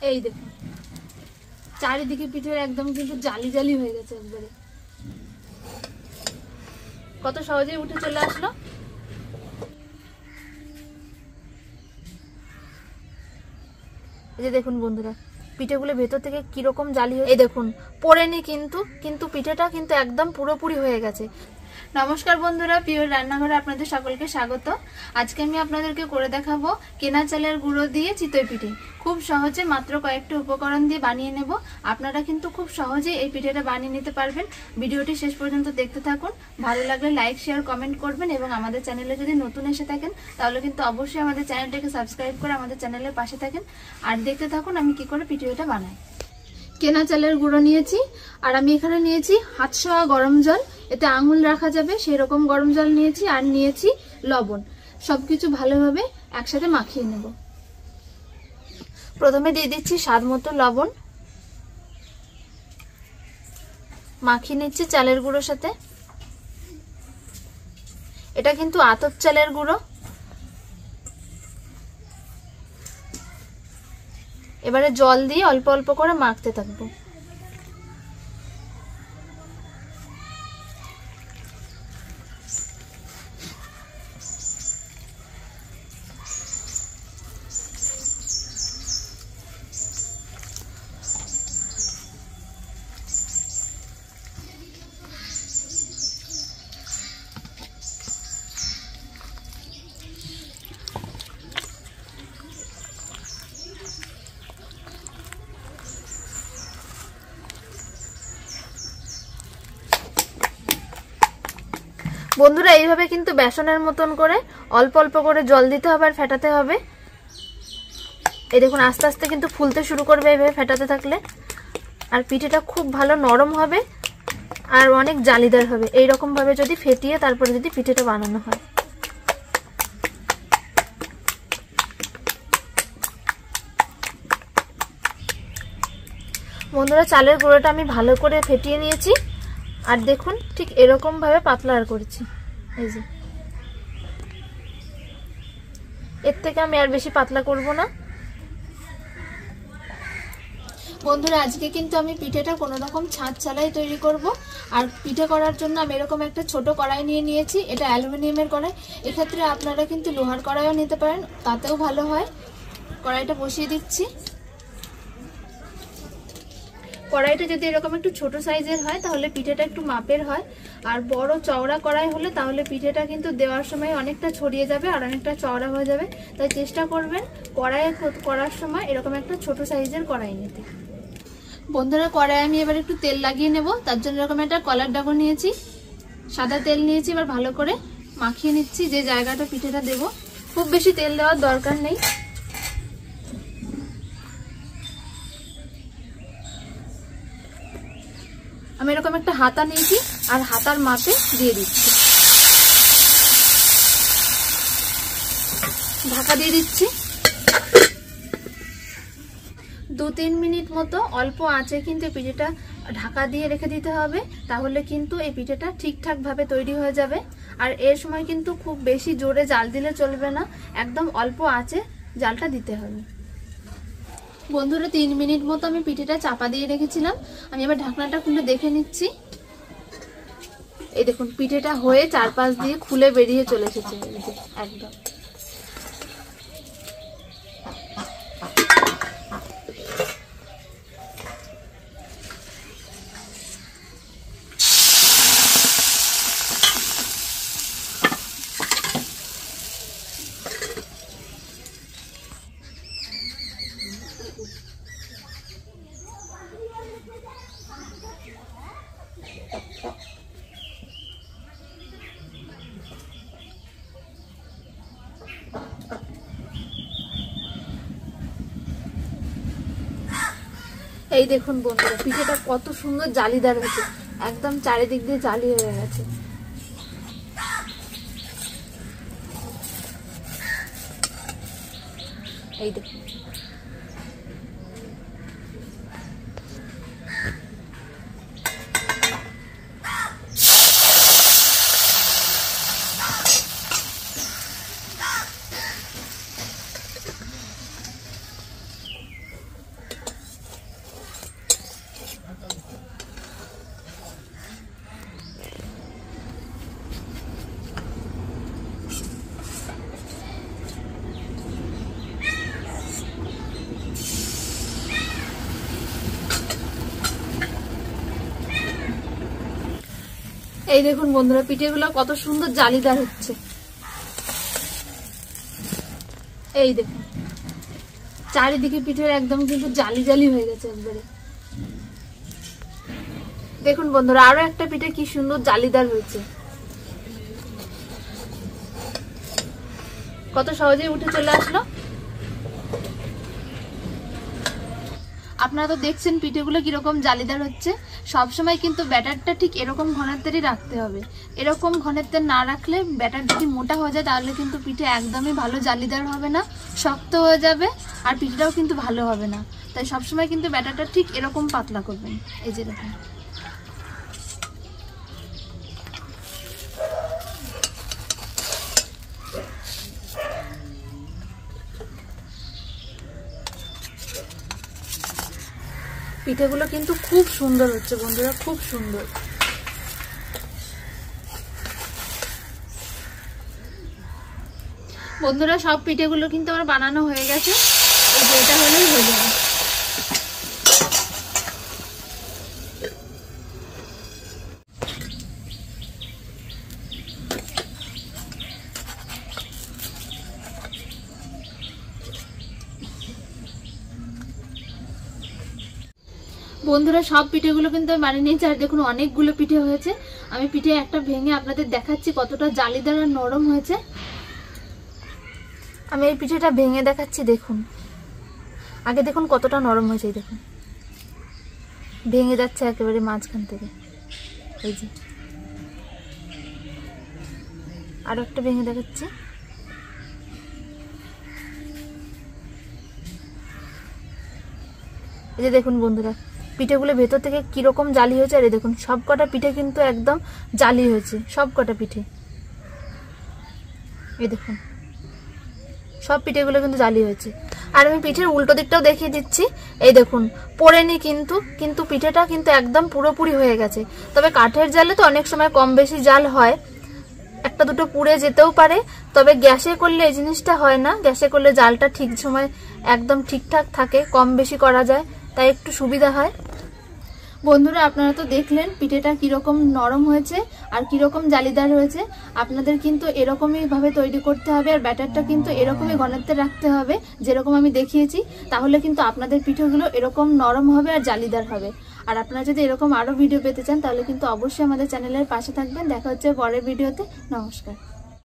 এই দেখুন চারিদিকে পিঠে একদম কিন্তু জালি জালি হয়ে গেছে একবারে। কত সহজেই উঠে চলে আসলো। এই যে দেখুন বন্ধুরা, পিঠেগুলো ভেতর থেকে কিরকম জালি হয়ে, এই দেখুন পড়েনি কিন্তু পিঠেটা কিন্তু একদম পুরোপুরি হয়ে গেছে। নমস্কার বন্ধুরা, পিওর রান্নাঘরে আপনাদের সকলকে স্বাগত। আজকে আমি আপনাদেরকে করে দেখাবো কেনা চালের গুঁড়ো দিয়ে চিতই পিঠে। খুব সহজে মাত্র কয়েকটি উপকরণ দিয়ে বানিয়ে নেব। আপনারা কিন্তু খুব সহজে এই পিঠেটা বানিয়ে নিতে পারবেন। ভিডিওটি শেষ পর্যন্ত দেখতে থাকুন। ভালো লাগলে লাইক শেয়ার কমেন্ট করবেন এবং আমাদের চ্যানেলে যদি নতুন এসে থাকেন তাহলে কিন্তু অবশ্যই আমাদের চ্যানেলটাকে সাবস্ক্রাইব করে আমাদের চ্যানেলের পাশে থাকেন আর দেখতে থাকুন আমি কি করে পিঠেটা বানাই। কেনা চালের গুঁড়ো নিয়েছি আর আমি এখানে নিয়েছি হাত ছোঁয়া গরম জল, এতে আঙুল রাখা যাবে সেই রকম গরম জল নিয়েছি, আর নিয়েছি লবণ। সবকিছু ভালোভাবে একসাথে মাখিয়ে নেব। প্রথমে দিয়ে দিচ্ছি স্বাদ মতো লবণ, মাখিয়ে নিচ্ছি চালের গুঁড়োর সাথে। এটা কিন্তু আতপ চালের গুঁড়ো। এবারে জল দিয়ে অল্প অল্প করে মাখতে থাকবো। বন্ধুরা এইভাবে কিন্তু বেসনের মতন করে অল্প অল্প করে জল দিতে হবে আর ফেটাতে হবে। এই দেখুন আস্তে আস্তে কিন্তু ফুলতে শুরু করবে এইভাবে ফেটাতে থাকলে। আর পিঠেটা খুব ভালো নরম হবে আর অনেক জালিদার হবে এইরকম ভাবে যদি ফেটিয়ে তারপরে যদি পিঠেটা বানানো হয়। বন্ধুরা চালের গুঁড়োটা আমি ভালো করে ফেটিয়ে নিয়েছি আর দেখুন ঠিক এরকম ভাবে পাতলা আর করেছি। এই যে এর থেকে আমি আর বেশি পাতলা করব না। বন্ধুরা আজকে কিন্তু আমি পিঠেটা কোনো রকম ছাঁচ ছাড়াই তৈরি করব। আর পিঠে করার জন্য আমি এরকম একটা ছোট কড়াই নিয়ে নিয়েছি। এটা অ্যালুমিনিয়ামের কড়াই। এক্ষেত্রে আপনারা কিন্তু লোহার কড়াইও নিতে পারেন, তাতেও ভালো হয়। কড়াইটা বসিয়ে দিচ্ছি। কড়াইটা যদি এরকম একটু ছোট সাইজের হয় তাহলে পিঠেটা একটু মাপের হয়, আর বড় চওড়া কড়াই হলে তাহলে পিঠেটা কিন্তু দেওয়ার সময় অনেকটা ছড়িয়ে যাবে আর অনেকটা চওড়া হয়ে যাবে। তাই চেষ্টা করবেন কড়াইয়ে করার সময় এরকম একটা ছোট সাইজের কড়াই নিতে। বন্ধুরা কড়াই আমি এবার একটু তেল লাগিয়ে নেব। তার জন্য এরকম একটা কলার ডাগর নিয়েছি, সাদা তেল নিয়েছি। এবার ভালো করে মাখিয়ে নিচ্ছি যে জায়গাটা পিঠেটা দেব। খুব বেশি তেল দেওয়ার দরকার নেই। আমি এরকম একটা হাতা নিয়েছি আর হাতার মাপে দিয়ে দিচ্ছি। ঢাকা দিয়ে দিচ্ছি। 2-3 মিনিট মতো অল্প আঁচে কিন্তু পিঠেটা ঢাকা দিয়ে রেখে দিতে হবে, তাহলে কিন্তু এই পিঠেটা ঠিকঠাক ভাবে তৈরি হয়ে যাবে। আর এর সময় কিন্তু খুব বেশি জোরে জাল দিলে চলবে না, একদম অল্প আঁচে জালটা দিতে হবে। বন্ধুরা 3 মিনিট মতো আমি পিঠেটা চাপা দিয়ে রেখেছিলাম। আমি এবার ঢাকনাটা খুলে দেখে নিচ্ছি। এই দেখুন পিঠেটা হয়ে চারপাশ দিয়ে খুলে বেরিয়ে চলে এসেছে একদম। এই দেখুন বন্ধুরা পিঠেটা কত সুন্দর জালিদার হয়েছে, একদম চারিদিক দিয়ে জালি হয়ে গেছে। এই দেখুন এই দেখুন বন্ধুরা, পিঠেগুলো কত সুন্দর জালিদার হচ্ছে। এই দেখুন চারিদিকে পিঠের একদম কিন্তু জালি জালি হয়ে গেছে একবারে। দেখুন বন্ধুরা, আরো একটা পিঠে কি সুন্দর জালিদার হয়েছে, কত সহজেই উঠে চলে আসলো। আপনারা তো দেখছেন পিঠেগুলো কিরকম জালিদার হচ্ছে। সবসময় কিন্তু ব্যাটারটা ঠিক এরকম ঘনত্বেরই রাখতে হবে। এরকম ঘনত্বের না রাখলে ব্যাটার যদি মোটা হয়ে যায় তাহলে কিন্তু পিঠে একদমই ভালো জালিদার হবে না, শক্ত হয়ে যাবে, আর পিঠেটাও কিন্তু ভালো হবে না। তাই সবসময় কিন্তু ব্যাটারটা ঠিক এরকম পাতলা করবেন। এই যে দেখুন, পিঠেগুলো কিন্তু খুব সুন্দর হচ্ছে বন্ধুরা, খুব সুন্দর। বন্ধুরা, সব পিঠেগুলো কিন্তু আমার বানানো হয়ে গেছে। এই যে এটা হলেই হয়ে যাবে। বন্ধুরা, সব পিঠেগুলো কিন্তু আমি বানিয়ে নিয়েছি। আর দেখুন অনেকগুলো পিঠে হয়েছে। আমি পিঠে একটা ভেঙে আপনাদের দেখাচ্ছি কতটা জালিদার আর নরম হয়েছে। আমি এই পিঠেটা ভেঙে দেখাচ্ছি। দেখুন আগে দেখুন কতটা নরম হয়েছে। দেখুন ভেঙে যাচ্ছে একেবারে মাঝখান থেকে। এই যে আরো একটা ভেঙে দেখাচ্ছি। এই যে দেখুন বন্ধুরা, পিঠেগুলো ভেতর থেকে কিরকম জালি হয়েছে। আর দেখুন সবকটা পিঠে কিন্তু একদম জালি হয়েছে, সবকটা পিঠে। এই দেখুন সব পিঠেগুলো কিন্তু জালি হয়েছে। আর আমি পিঠের উল্টো দিকটাও দেখিয়ে দিচ্ছি। এই দেখুন পড়েনি কিন্তু পিঠেটা কিন্তু একদম পুরোপুরি হয়ে গেছে। তবে কাঠের জালে তো অনেক সময় কম বেশি জাল হয়, একটা দুটো পুড়ে যেতেও পারে। তবে গ্যাসে করলে এই জিনিসটা হয় না। গ্যাসে করলে জালটা ঠিক সময় একদম ঠিকঠাক থাকে, কম বেশি করা যায়, তাই একটু সুবিধা হয়। বন্ধুরা, আপনারা তো দেখলেন পিঠেটা কিরকম নরম হয়েছে আর কিরকম জালিদার হয়েছে। আপনাদের কিন্তু এরকমই ভাবে তৈরি করতে হবে, আর ব্যাটারটা কিন্তু এরকমই ঘনত্বে রাখতে হবে যেরকম আমি দেখিয়েছি। তাহলে কিন্তু আপনাদের পিঠেগুলো এরকম নরম হবে আর জালিদার হবে। আর আপনারা যদি এরকম আরো ভিডিও পেতে চান তাহলে কিন্তু অবশ্যই আমাদের চ্যানেলের পাশে থাকবেন। দেখা হচ্ছে পরের ভিডিওতে। নমস্কার।